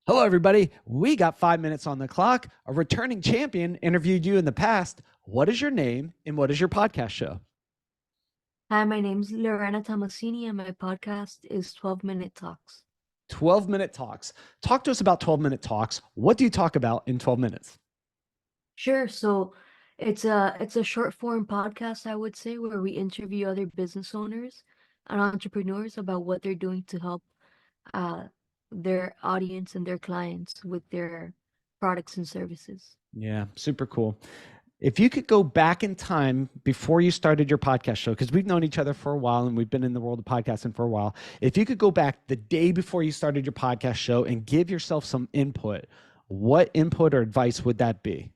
Hello, everybody. We got 5 minutes on the clock. A returning champion interviewed you in the past. What is your name and what is your podcast show? Hi, my name's Lorena Thomasini, and my podcast is 12-Minute Talks. 12-minute talks. Talk to us about 12-minute talks. What do you talk about in 12 minutes? Sure. So it's a short form podcast, I would say, where we interview other business owners and entrepreneurs about what they're doing to help uh, their audience and their clients with their products and services. Yeah, super cool. If you could go back in time before you started your podcast show, because we've known each other for a while and we've been in the world of podcasting for a while. If you could go back the day before you started your podcast show and give yourself some input, what input or advice would that be?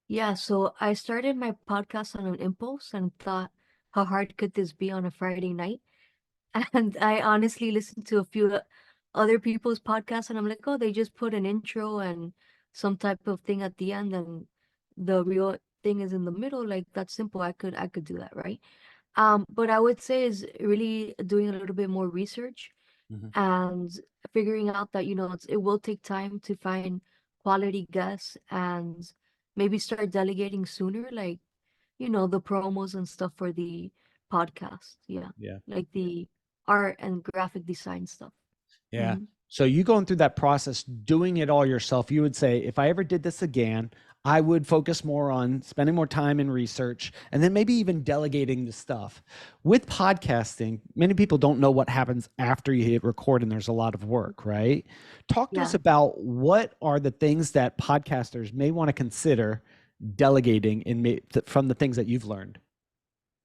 Yeah, so I started my podcast on an impulse and thought, how hard could this be on a Friday night? And I honestly listened to a few other people's podcasts, and I'm like, oh, they just put an intro and some type of thing at the end, and the real thing is in the middle. Like that's simple. I could do that, right? But I would say is really doing a little bit more research Mhm. and figuring out that, it will take time to find quality guests and maybe start delegating sooner, like, the promos and stuff for the podcast. Yeah. Yeah. Like the art and graphic design stuff. Yeah. Hmm. So you going through that process, doing it all yourself, you would say, if I ever did this again, I would focus more on spending more time in research and then maybe even delegating the stuff. With podcasting, many people don't know what happens after you hit record and there's a lot of work, right? Talk to us Yeah. about what are the things that podcasters may want to consider delegating from the things that you've learned.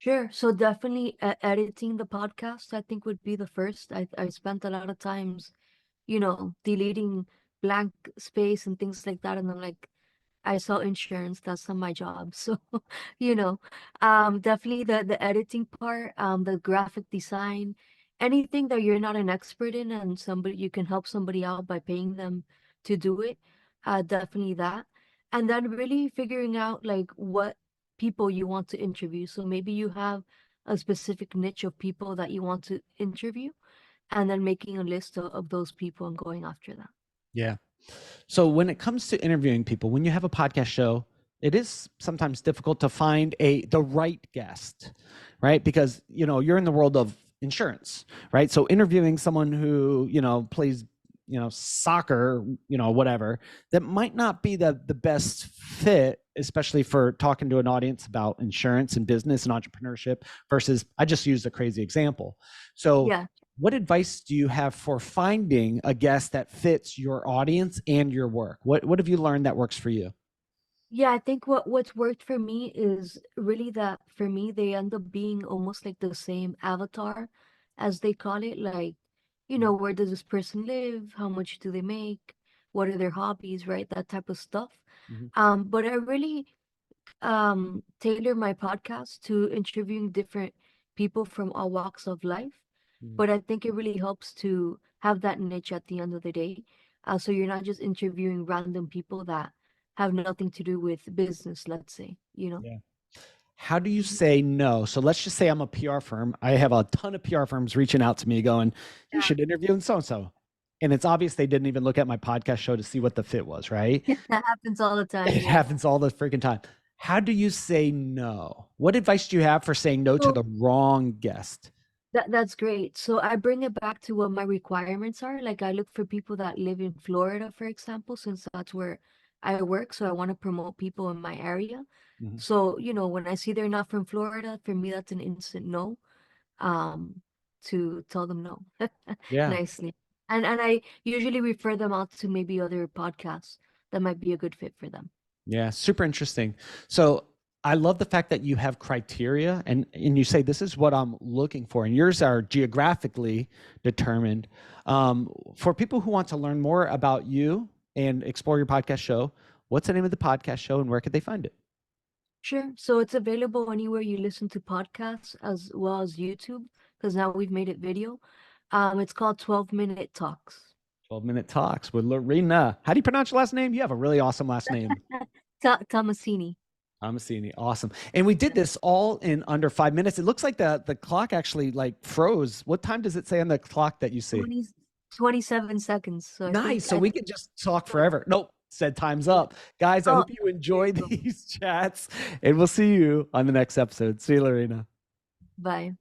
Sure. So definitely editing the podcast, I think would be the first. I spent a lot of times, deleting blank space and things like that. And I'm like, I saw insurance, that's not my job. So, you know, definitely the editing part, the graphic design, anything that you're not an expert in and somebody you can help somebody out by paying them to do it, definitely that. And then really figuring out like what people you want to interview. So maybe you have a specific niche of people that you want to interview, and then making a list of those people and going after that. Yeah. So when it comes to interviewing people, when you have a podcast show, it is sometimes difficult to find the right guest, right? Because you're in the world of insurance, right? So interviewing someone who plays soccer, whatever, that might not be the best fit, especially for talking to an audience about insurance and business and entrepreneurship versus, I just used a crazy example. So Yeah. what advice do you have for finding a guest that fits your audience and your work? What have you learned that works for you? Yeah, I think what's worked for me is really that for me they end up being almost like the same avatar as they call it, like, where does this person live? How much do they make? What are their hobbies, right? That type of stuff. Mhm. But I really tailor my podcast to interviewing different people from all walks of life. Mhm. But I think it really helps to have that niche at the end of the day. So you're not just interviewing random people that have nothing to do with business, let's say. Yeah. How do you Mhm. say no? So let's just say I'm a PR firm. I have a ton of PR firms reaching out to me going, you Yeah. should interview and so and so. And it's obvious they didn't even look at my podcast show to see what the fit was, right? That happens all the time. It Yeah. happens all the freaking time. How do you say no? What advice do you have for saying no to So the wrong guest? that's great. So I bring it back to what my requirements are. Like I look for people that live in Florida, for example, since that's where I work. So I want to promote people in my area. Mhm. So, when I see they're not from Florida, for me that's an instant no. Um, to tell them no Yeah. nicely. And I usually refer them out to maybe other podcasts that might be a good fit for them. Yeah, super interesting. So I love the fact that you have criteria and you say this is what I'm looking for, and yours are geographically determined. For people who want to learn more about you and explore your podcast show, what's the name of the podcast show and where could they find it? Sure. So it's available anywhere you listen to podcasts as well as YouTube, because now we've made it video. It's called 12-Minute Talks. 12-minute talks with Lorena. How do you pronounce your last name? You have a really awesome last name. Tomasini. Tomasini. Awesome. And we did this all in under 5 minutes. It looks like the clock actually like froze. What time does it say on the clock that you see? 27 seconds. So Nice. So I we think could just talk forever. Nope. Said time's up. Guys, I oh, hope you there you enjoyed go. these chats, and we'll see you on the next episode. See you, Lorena. Bye.